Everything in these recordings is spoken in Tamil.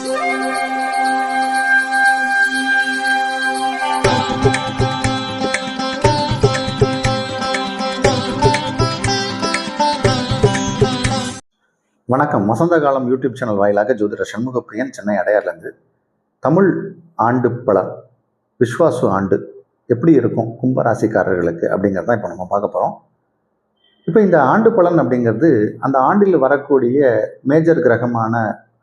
வணக்கம். வசந்த காலம் யூடியூப் சேனல் வாயிலாக ஜோதிடர் சண்முகப்பிரியன், சென்னை அடையார்லேருந்து. தமிழ் ஆண்டு பலன், விஸ்வாசு ஆண்டு எப்படி இருக்கும் கும்பராசிக்காரர்களுக்கு அப்படிங்கிறது தான் இப்போ நம்ம பார்க்க போகிறோம். இப்போ இந்த ஆண்டு பலன் அப்படிங்கிறது அந்த ஆண்டில் வரக்கூடிய மேஜர் கிரகமான,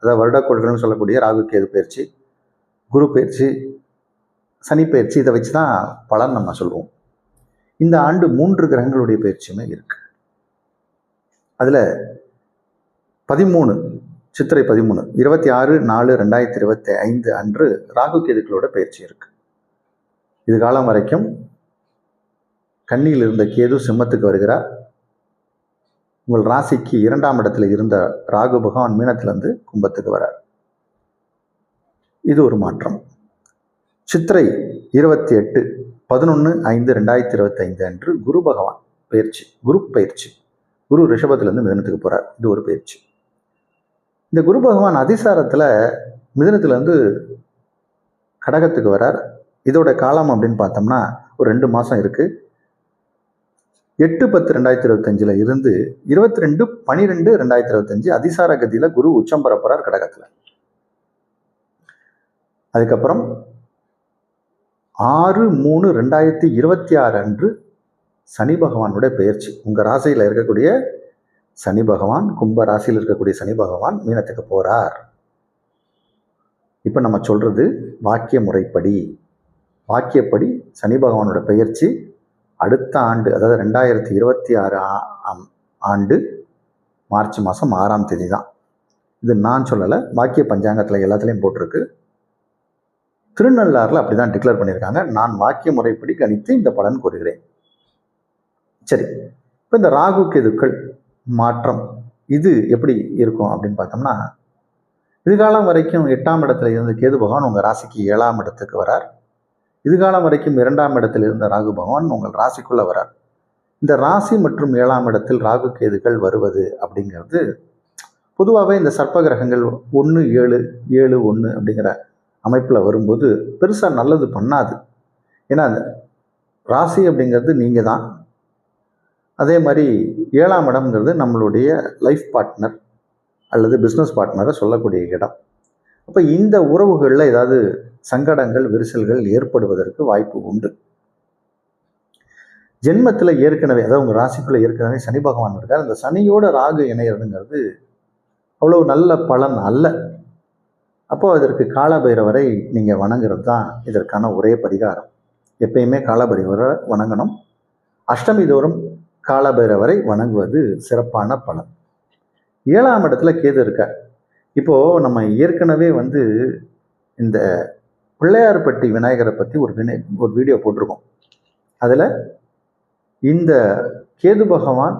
அதாவது வருடக்கோள்கள்னு சொல்லக்கூடிய ராகு கேது பயிற்சி, குரு பயிற்சி, சனி பயிற்சி, இதை வச்சு தான் பலன் நம்ம சொல்லுவோம். இந்த ஆண்டு 3 கிரகங்களுடைய பயிற்சியுமே இருக்கு. அதில் 13 சித்திரை 13 26/4/2025 அன்று ராகு கேதுக்களோட பயிற்சி இருக்கு. இது காலம் வரைக்கும் கன்னியில் இருந்த கேது சிம்மத்துக்கு வருகிறார். உங்கள் ராசிக்கு 2ஆம் இடத்துல இருந்த ராகு பகவான் மீனத்திலிருந்து கும்பத்துக்கு வரார். இது ஒரு மாற்றம். சித்திரை 28/11/5/2025 அன்று குரு பகவான் பயிற்சி, குரு பயிற்சி, குரு ரிஷபத்திலிருந்து மிதனத்துக்கு போறார். இது ஒரு பயிற்சி. இந்த குரு பகவான் அதிசாரத்தில் மிதுனத்திலேருந்து கடகத்துக்கு வரார். இதோட காலம் அப்படின்னு பார்த்தோம்னா ஒரு 2 மாதம் இருக்குது. 8/10/2025 இருந்து 22/12/2025 அதிசார கதியில் குரு உச்சம் பெற போகிறார் கடகத்தில். அதுக்கப்புறம் 6/3/2026 அன்று சனி பகவானுடைய பயிற்சி. உங்கள் ராசியில் இருக்கக்கூடிய சனி பகவான், கும்ப ராசியில் இருக்கக்கூடிய சனி பகவான் மீனத்துக்கு போறார். இப்போ நம்ம சொல்றது வாக்கிய முறைப்படி, வாக்கியப்படி சனி பகவானோட பெயர்ச்சி அடுத்த ஆண்டு, அதாவது 2026 ஆண்டு மார்ச் மாதம் 6ஆம் தேதி தான். இது நான் சொல்லலை, வாக்கிய பஞ்சாங்கத்தில் எல்லாத்துலேயும் போட்டிருக்கு. திருநள்ளாறில் அப்படி தான் டிக்ளேர் பண்ணியிருக்காங்க. நான் வாக்கிய முறைப்படி கணித்து இந்த பலன் கூறுகிறேன். சரி, இப்போ இந்த ராகு கேதுக்கள் மாற்றம் இது எப்படி இருக்கும் அப்படின்னு பார்த்தோம்னா, இதுகாலம் வரைக்கும் 8ஆம் இடத்துல இருந்த கேது பகவான் உங்கள் ராசிக்கு 7ஆம் இடத்துக்கு வரார். இதுகாலம் வரைக்கும் 2ஆம் இடத்தில் இருந்த ராகு பகவான் உங்கள் ராசிக்குள்ளே வரார். இந்த ராசி மற்றும் 7ஆம் இடத்தில் ராகு கேதுகள் வருவது அப்படிங்கிறது பொதுவாகவே இந்த சர்ப்ப கிரகங்கள் 1 7 7 1 அப்படிங்கிற அமைப்பில் வரும்போது பெருசாக நல்லது பண்ணாது. ஏன்னா அந்த ராசி அப்படிங்கிறது நீங்கள் தான். அதே மாதிரி 7ஆம் இடம்ங்கிறது நம்மளுடைய லைஃப் பார்ட்னர் அல்லது பிஸ்னஸ் பார்ட்னரை சொல்லக்கூடிய இடம். அப்போ இந்த உறவுகளில் ஏதாவது சங்கடங்கள், விரிசல்கள் ஏற்படுவதற்கு வாய்ப்பு உண்டு. ஜென்மத்தில் ஏற்கனவே, அதாவது உங்கள் ராசிக்குள்ளே ஏற்கனவே சனி பகவான் இருக்கார். அந்த சனியோட ராகு இணையிறதுங்கிறது அவ்வளோ நல்ல பலன் அல்ல. அப்போ அதற்கு காலபைரவரை நீங்கள் வணங்குறது தான் இதற்கான ஒரே பரிகாரம். எப்பயுமே காலபைரவரை வணங்கணும். அஷ்டமி தோறும் காலபைரவரை வணங்குவது சிறப்பான பலன். 7ஆம் இடத்துல கேது இருக்கார். இப்போது நம்ம ஏற்கனவே இந்த பிள்ளையார்பட்டி விநாயகரை பற்றி ஒரு வீடியோ போட்டிருக்கோம். அதில் இந்த கேது பகவான்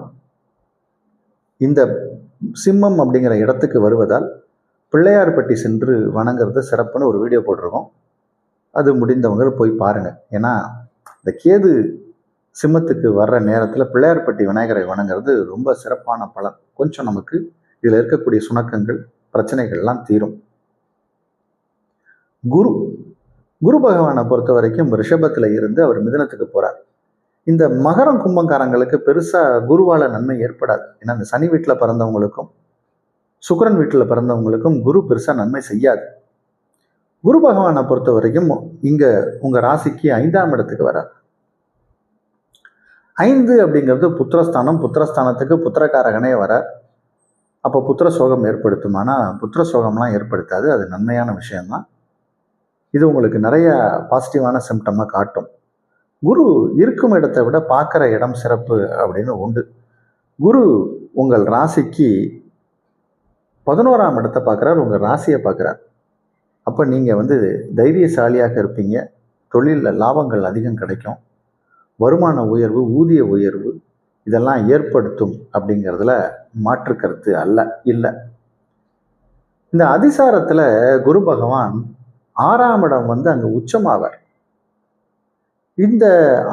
இந்த சிம்மம் அப்படிங்கிற இடத்துக்கு வருவதால் பிள்ளையார்பட்டி சென்று வணங்குறது சிறப்புன்னு ஒரு வீடியோ போட்டிருக்கோம். அது முடிந்தவங்க போய் பாருங்கள். ஏன்னா இந்த கேது சிம்மத்துக்கு வர்ற நேரத்தில் பிள்ளையார்பட்டி விநாயகரை வணங்குறது ரொம்ப சிறப்பான பலன். கொஞ்சம் நமக்கு இதில் இருக்கக்கூடிய சுணக்கங்கள், பிரச்சனைகள்லாம் தீரும். குரு பகவானை பொறுத்த வரைக்கும் ரிஷபத்தில் இருந்து அவர் மிதுனத்துக்கு போகிறார். இந்த மகரம் கும்பங்காரங்களுக்கு பெருசாக குருவால் நன்மை ஏற்படாது. ஏன்னா இந்த சனி வீட்டில் பிறந்தவங்களுக்கும் சுக்கிரன் வீட்டில் பிறந்தவங்களுக்கும் குரு பெருசாக நன்மை செய்யாது. குரு பகவானை பொறுத்த வரைக்கும் இங்கே உங்கள் ராசிக்கு 5ஆம் இடத்துக்கு வரார். 5 அப்படிங்கிறது புத்திரஸ்தானம். புத்திரஸ்தானத்துக்கு புத்திரக்காரகனே வரார். அப்போ புத்திர சோகம் ஏற்படுத்துமானா புத்திர சோகம்லாம் ஏற்படுத்தாது. அது நன்மையான விஷயம்தான். இது உங்களுக்கு நிறைய பாசிட்டிவான சிம்டமாக காட்டும். குரு இருக்கும் இடத்தை விட பார்க்குற இடம் சிறப்பு அப்படின்னு உண்டு. குரு உங்கள் ராசிக்கு 11ஆம் இடத்தை பார்க்குறார், உங்கள் ராசியை பார்க்குறார். அப்போ நீங்கள் தைரியசாலியாக இருப்பீங்க. தொழிலில் லாபங்கள் அதிகம் கிடைக்கும். வருமான உயர்வு, ஊதிய உயர்வு இதெல்லாம் ஏற்படுத்தும் அப்படிங்கிறதுல மாற்று கருத்து இல்லை. இந்த அதிசாரத்தில் குரு பகவான் 6ஆம் இடம் அங்கே உச்சமாவார். இந்த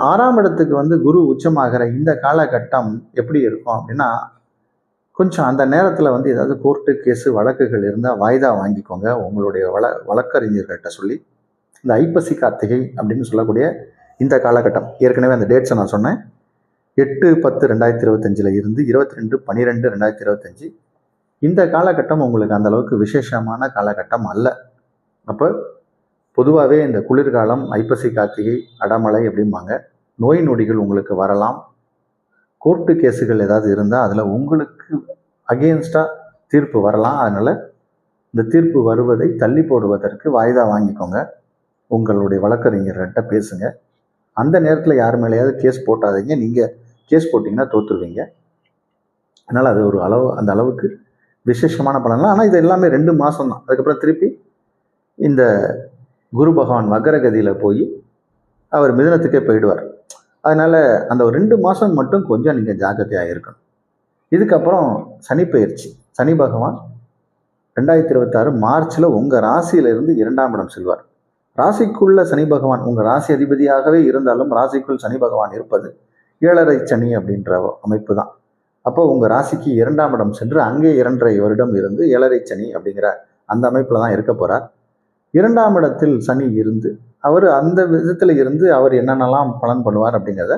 6ஆம் இடத்துக்கு குரு உச்சமாகிற இந்த காலகட்டம் எப்படி இருக்கும் அப்படின்னா, கொஞ்சம் அந்த நேரத்தில் வந்து ஏதாவது கோர்ட்டு கேஸு வழக்குகள் இருந்தால் வாய்தா வாங்கிக்கோங்க. உங்களுடைய வழக்கறிஞர்கள்ட்ட சொல்லி இந்த ஐப்பசி கார்த்திகை அப்படின்னு சொல்லக்கூடிய இந்த காலகட்டம், ஏற்கனவே அந்த டேட்ஸை நான் சொன்னேன். 8/10/2025 இருந்து 22/12/2025 இந்த காலகட்டம் உங்களுக்கு அந்த அளவுக்கு விசேஷமான காலகட்டம் அல்ல. அப்போ பொதுவாகவே இந்த குளிர்காலம், ஐப்பசி கார்த்திகை, அடமழை அப்படிம்பாங்க. நோய் நொடிகள் உங்களுக்கு வரலாம். கோர்ட்டு கேஸுகள் ஏதாவது இருந்தால் அதில் உங்களுக்கு அகெயின்ஸ்டாக தீர்ப்பு வரலாம். அதனால் இந்த தீர்ப்பு வருவதை தள்ளி போடுவதற்கு வாய்தா வாங்கிக்கோங்க. உங்களுடைய வழக்கறிஞர்கிட்ட பேசுங்க. அந்த நேரத்தில் யார் மேலேயாவது கேஸ் போட்டாதீங்க. நீங்கள் கேஸ் போட்டிங்கன்னா தோற்றுருவீங்க. அதனால் அது ஒரு அந்த அளவுக்கு விசேஷமான பலன்லாம். ஆனால் இது எல்லாமே 2 மாதம் தான். அதுக்கப்புறம் திருப்பி இந்த குரு பகவான் வக்கரகதியில் போய் அவர் மிதுனத்துக்கே போயிடுவார். அதனால் அந்த ஒரு 2 மாதம் மட்டும் கொஞ்சம் நீங்கள் ஜாக்கிரதையாக இருக்கணும். இதுக்கப்புறம் சனி பயிற்சி. சனி பகவான் 2026 மார்ச்சில் உங்கள் ராசியிலிருந்து 2ஆம் இடம் செல்வார். ராசிக்குள்ள சனி பகவான் உங்கள் ராசி அதிபதியாகவே இருந்தாலும் ராசிக்குள் சனி பகவான் இருப்பது 7.5 சனி அப்படின்ற அமைப்பு தான். அப்போ உங்கள் ராசிக்கு 2ஆம் இடம் சென்று அங்கே 2.5 வருடம் இருந்து 7.5 சனி அப்படிங்கிற அந்த அமைப்பில் தான் இருக்க போகிறார். 2ஆம் இடத்தில் சனி இருந்து அவர் அந்த விதத்தில் இருந்து அவர் என்னென்னலாம் பலன் பண்ணுவார் அப்படிங்கிறத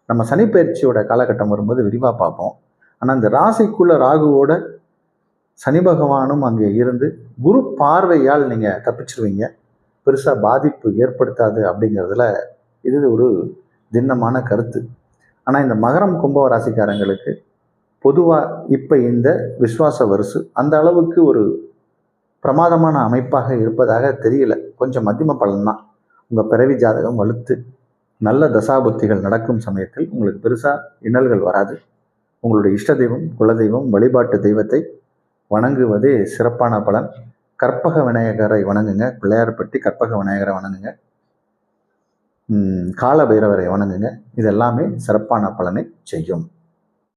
நம்ம சனி பயிற்சியோட காலகட்டம் வரும்போது விரிவாக பார்ப்போம். ஆனால் இந்த ராசிக்குள்ள ராகுவோட சனி பகவானும் அங்கே இருந்து குரு பார்வையால் நீங்கள் தப்பிச்சிருவீங்க. பெருசாக பாதிப்பு ஏற்படுத்தாது அப்படிங்கிறதுல இது ஒரு திண்ணமான கருத்து. ஆனால் இந்த மகரம் கும்ப ராசிக்காரங்களுக்கு பொதுவாக இப்போ இந்த விஸ்வாச வருஷு அந்த அளவுக்கு ஒரு பிரமாதமான அமைப்பாக இருப்பதாக தெரியல. கொஞ்சம் மத்தியம பலன் தான். உங்கள் பிறவி ஜாதகம் வலுத்து நல்ல தசாபுத்திகள் நடக்கும் சமயத்தில் உங்களுக்கு பெருசாக இன்னல்கள் வராது. உங்களுடைய இஷ்ட தெய்வம், குலதெய்வம், வழிபாட்டு தெய்வத்தை வணங்குவதே சிறப்பான பலன். கற்பக விநாயகரை வணங்குங்க. பிள்ளையார்பட்டி கற்பக விநாயகரை வணங்குங்க. கால பைரவரை வணங்குங்க. இதெல்லாமே சிறப்பான பலனை செய்யும்.